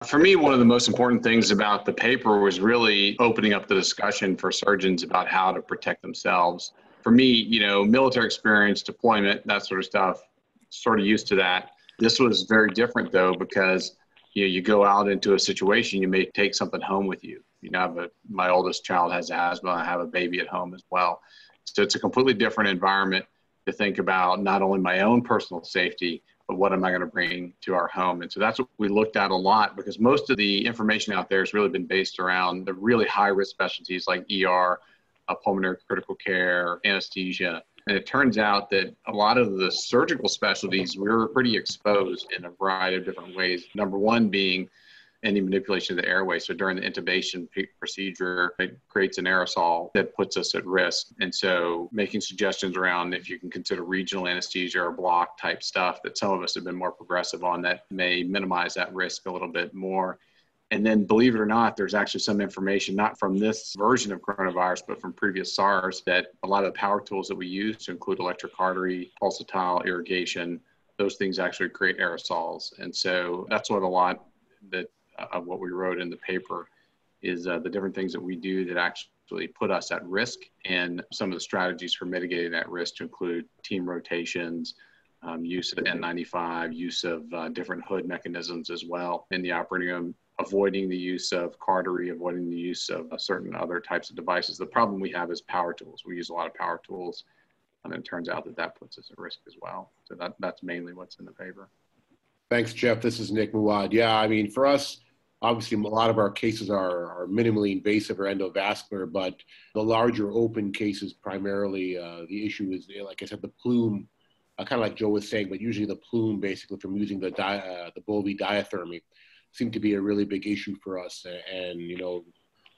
For me, one of the most important things about the paper was really opening up the discussion for surgeons about how to protect themselves. For me, military experience, deployment, that sort of stuff, sort of used to that. This was very different though, because you go out into a situation, you may take something home with you. My oldest child has asthma. I have a baby at home as well. So it's a completely different environment to think about not only my own personal safety, but what am I going to bring to our home? And so that's what we looked at a lot, because most of the information out there has really been based around the really high risk specialties like ER, pulmonary critical care, anesthesia. And it turns out that a lot of the surgical specialties, we're pretty exposed in a variety of different ways. Number one being any manipulation of the airway. So during the intubation procedure, it creates an aerosol that puts us at risk. And so making suggestions around if you can consider regional anesthesia or block type stuff that some of us have been more progressive on that may minimize that risk a little bit more. And then, believe it or not, there's actually some information, not from this version of coronavirus, but from previous SARS, that a lot of the power tools that we use to include electric artery, pulsatile irrigation, those things actually create aerosols. And so that's what a lot that of what we wrote in the paper is the different things that we do that actually put us at risk, and some of the strategies for mitigating that risk to include team rotations, use of N95, use of different hood mechanisms as well in the operating room, avoiding the use of cautery, avoiding the use of certain other types of devices. The problem we have is power tools. We use a lot of power tools, and it turns out that that puts us at risk as well. So that's mainly what's in the paper. Thanks, Jeff. This is Nick Muad. Yeah, I mean, for us, obviously, a lot of our cases are minimally invasive or endovascular, but the larger open cases, primarily, the issue is, like I said, the plume, kind of like Joe was saying, but usually the plume, basically, from using the Bovie diathermy, seemed to be a really big issue for us, and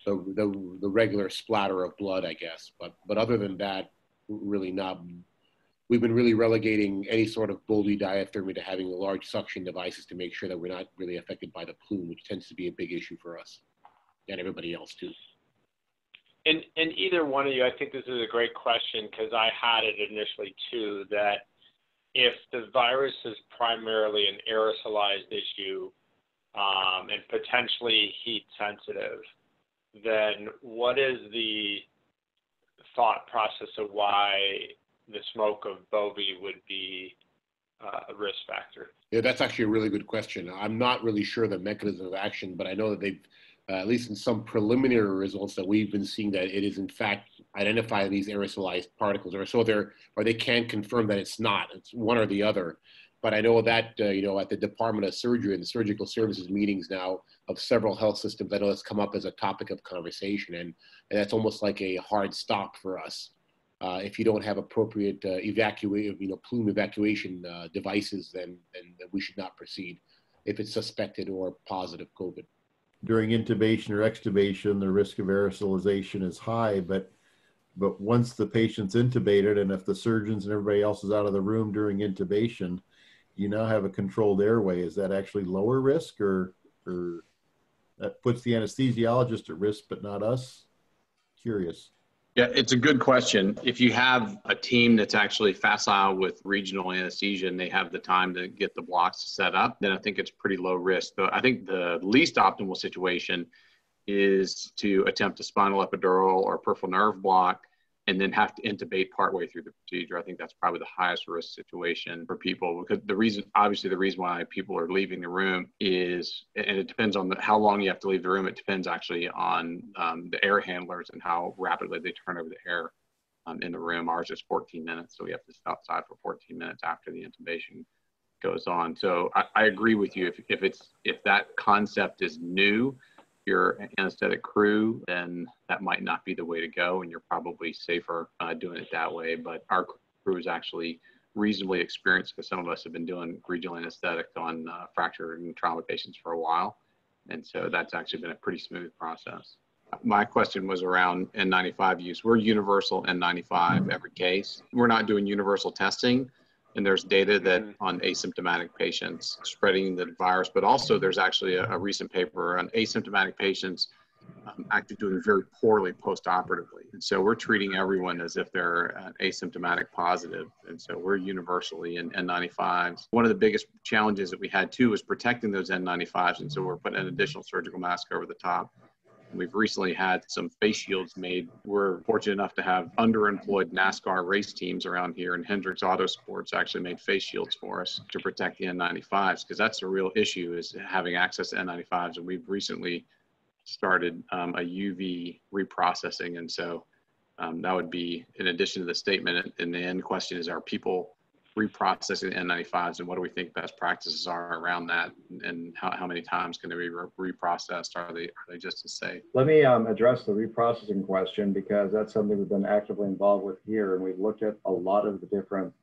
the regular splatter of blood, I guess. But other than that, really not. We've been really relegating any sort of Bovie diathermy to having large suction devices to make sure that we're not really affected by the plume, which tends to be a big issue for us and everybody else too. And either one of you, I think this is a great question, because I had it initially too, that if the virus is primarily an aerosolized issue and potentially heat sensitive, then what is the thought process of why the smoke of Bovie would be a risk factor? Yeah, that's actually a really good question. I'm not really sure the mechanism of action, but I know that they've, at least in some preliminary results that we've been seeing, that it is in fact identifying these aerosolized particles, or they can confirm that it's not. It's one or the other. But I know that, at the Department of Surgery and the Surgical Services meetings now of several health systems, I know it's come up as a topic of conversation, and that's almost like a hard stop for us. If you don't have appropriate plume evacuation devices, then we should not proceed if it's suspected or positive COVID. During intubation or extubation, the risk of aerosolization is high, but once the patient's intubated, and if the surgeons and everybody else is out of the room during intubation, you now have a controlled airway. Is that actually lower risk, or that puts the anesthesiologist at risk but not us? Curious. Yeah, it's a good question. If you have a team that's actually facile with regional anesthesia and they have the time to get the blocks set up, then I think it's pretty low risk. But I think the least optimal situation is to attempt a spinal epidural or peripheral nerve block and then have to intubate partway through the procedure. I think that's probably the highest risk situation for people, because the reason why people are leaving the room is, and it depends on how long you have to leave the room. It depends actually on the air handlers and how rapidly they turn over the air in the room. Ours is 14 minutes, so we have to step outside for 14 minutes after the intubation goes on. So I agree with you. If that concept is new, your anesthetic crew, then that might not be the way to go, and you're probably safer doing it that way. But our crew is actually reasonably experienced, because some of us have been doing regional anesthetic on fracture and trauma patients for a while, and so that's actually been a pretty smooth process. My question was around N95 use. We're universal N95 every case. We're not doing universal testing. And there's data that on asymptomatic patients spreading the virus, but also there's actually a recent paper on asymptomatic patients actually doing very poorly post-operatively. And so we're treating everyone as if they're asymptomatic positive. And so we're universally in N95s. One of the biggest challenges that we had too was protecting those N95s. And so we're putting an additional surgical mask over the top. And we've recently had some face shields made. We're fortunate enough to have underemployed NASCAR race teams around here, and Hendricks Autosports actually made face shields for us to protect the N95s, because that's a real issue, is having access to N95s. And we've recently started a UV reprocessing. And so that would be in addition to the statement. And the end question is, are people reprocessing N95s, and what do we think best practices are around that? And how many times can they be reprocessed? Are they just as safe? Let me address the reprocessing question, because that's something we've been actively involved with here. And we've looked at a lot of the different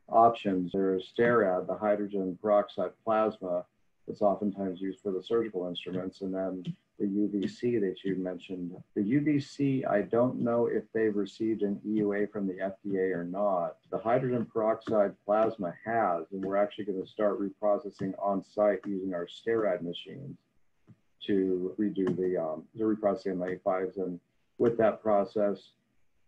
options. There's STERAD, the hydrogen peroxide plasma, that's oftentimes used for the surgical instruments. And then the UVC that you mentioned. The UVC, I don't know if they've received an EUA from the FDA or not. The hydrogen peroxide plasma has, and we're actually going to start reprocessing on site using our STERAD machines to redo the reprocessing N95s. And with that process,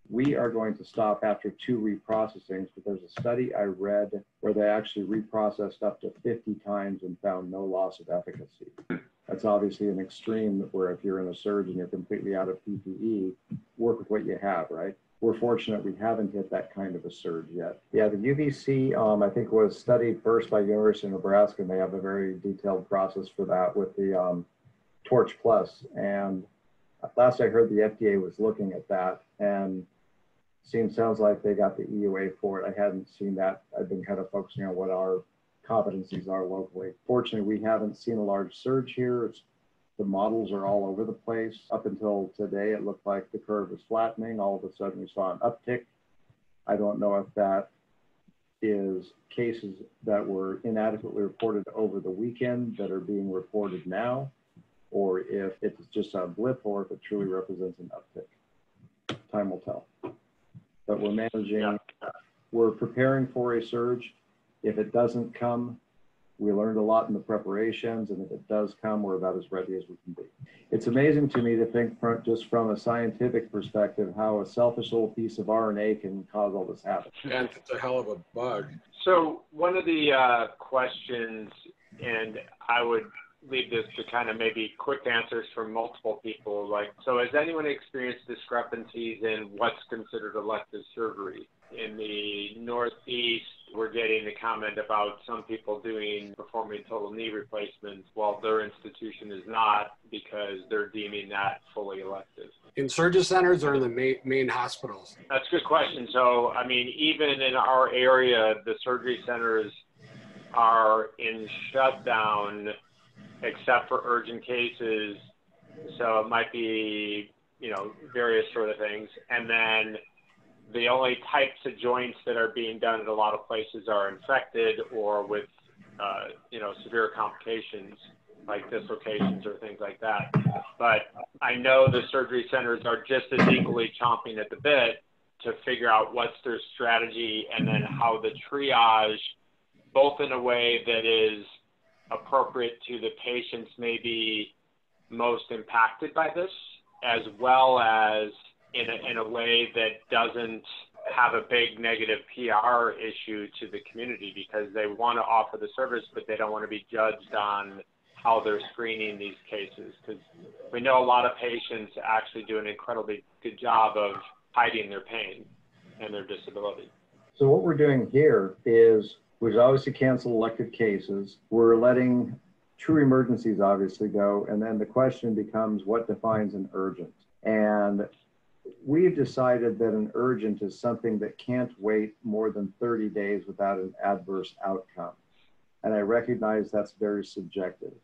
we are going to stop after 2 reprocessings, but there's a study I read where they actually reprocessed up to 50 times and found no loss of efficacy. That's obviously an extreme where if you're in a surge and you're completely out of PPE, work with what you have, right? We're fortunate we haven't hit that kind of a surge yet. Yeah, the UVC, I think was studied first by University of Nebraska, and they have a very detailed process for that with the Torch Plus. And last I heard, the FDA was looking at that, and sounds like they got the EUA for it. I hadn't seen that. I've been kind of focusing on what our competencies are locally. Fortunately, we haven't seen a large surge here. The models are all over the place. Up until today, it looked like the curve was flattening. All of a sudden, we saw an uptick. I don't know if that is cases that were inadequately reported over the weekend that are being reported now, or if it's just a blip, or if it truly represents an uptick. Time will tell. But we're managing, we're preparing for a surge. If it doesn't come, we learned a lot in the preparations, and if it does come, we're about as ready as we can be. It's amazing to me to think just from a scientific perspective how a selfish little piece of RNA can cause all this havoc. And it's a hell of a bug. So one of the questions, and I would leave this to kind of maybe quick answers from multiple people, like, so has anyone experienced discrepancies in what's considered elective surgery? In the Northeast, we're getting the comment about some people performing total knee replacements while their institution is not, because they're deeming that fully elective. In surgeon centers or in the main hospitals? That's a good question. So, I mean, even in our area, the surgery centers are in shutdown except for urgent cases. So it might be, various sort of things. And then the only types of joints that are being done at a lot of places are infected or with, severe complications like dislocations or things like that. But I know the surgery centers are just as equally chomping at the bit to figure out what's their strategy, and then how the triage, both in a way that is appropriate to the patients maybe most impacted by this, as well as in a way that doesn't have a big negative PR issue to the community, because they want to offer the service, but they don't want to be judged on how they're screening these cases. Because we know a lot of patients actually do an incredibly good job of hiding their pain and their disability. So what we're doing here is we've obviously canceled elective cases. We're letting true emergencies obviously go. And then the question becomes, what defines an urgent? And we've decided that an urgent is something that can't wait more than 30 days without an adverse outcome. And I recognize that's very subjective.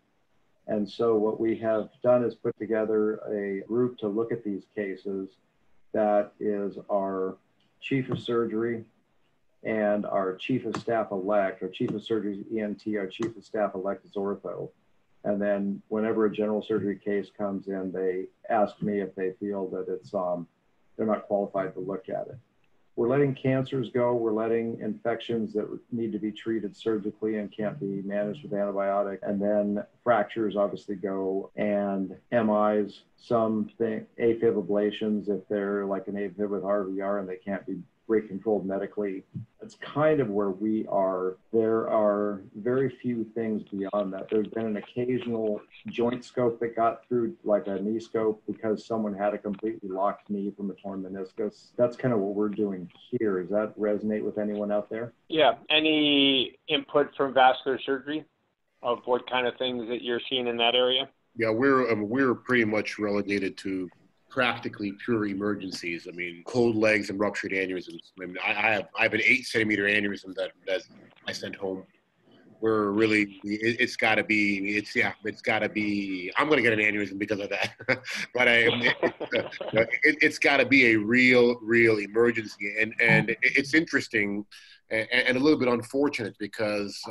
And so what we have done is put together a group to look at these cases. That is our chief of surgery and our chief of staff elect. Our chief of surgery is ENT, our chief of staff elect is ortho. And then whenever a general surgery case comes in, they ask me if they feel that it's they're not qualified to look at it. we're letting cancers go. We're letting infections that need to be treated surgically and can't be managed with antibiotic. And then fractures obviously go, and MIs, AFib ablations, if they're like an AFib with RVR and they can't be rate controlled medically. It's kind of where we are. There are very few things beyond that. There's been an occasional joint scope that got through, like a knee scope, because someone had a completely locked knee from a torn meniscus. That's kind of what we're doing here. Does that resonate with anyone out there? Yeah. Any input from vascular surgery of what kind of things that you're seeing in that area? Yeah, we're pretty much relegated to practically pure emergencies. I mean, cold legs and ruptured aneurysms. I mean, I have an 8-centimeter aneurysm that I sent home. We're really, it's got to be. I'm going to get an aneurysm because of that. But it's got to be a real emergency. And it's interesting and a little bit unfortunate because.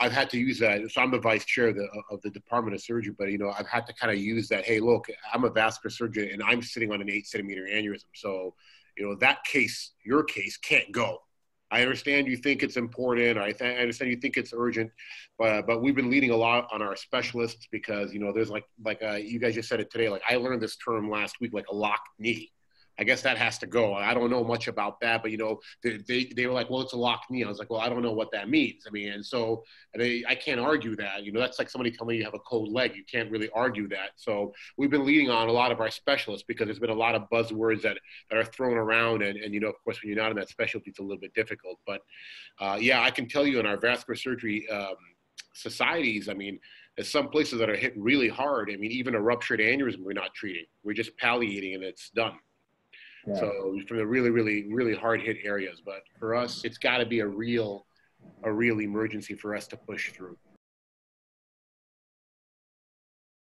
I've had to use that. So I'm the vice chair of the Department of Surgery, but, I've had to kind of use that. Hey, look, I'm a vascular surgeon and I'm sitting on an 8-centimeter aneurysm. So, that case, your case can't go. I understand you think it's important. Or I understand you think it's urgent, but we've been leading a lot on our specialists because, there's like you guys just said it today. Like I learned this term last week, like a locked knee. I guess that has to go. I don't know much about that, but they were like, well, it's a locked knee. I was like, well, I don't know what that means. I mean, and so I can't argue that. That's like somebody telling me you have a cold leg. You can't really argue that. So we've been leading on a lot of our specialists because there's been a lot of buzzwords that are thrown around, and of course, when you're not in that specialty, it's a little bit difficult. But yeah, I can tell you in our vascular surgery societies, I mean, there's some places that are hit really hard. I mean, even a ruptured aneurysm, we're not treating. We're just palliating, and it's done. Yeah. So from the really hard hit areas, but for us, it's got to be a real emergency for us to push through.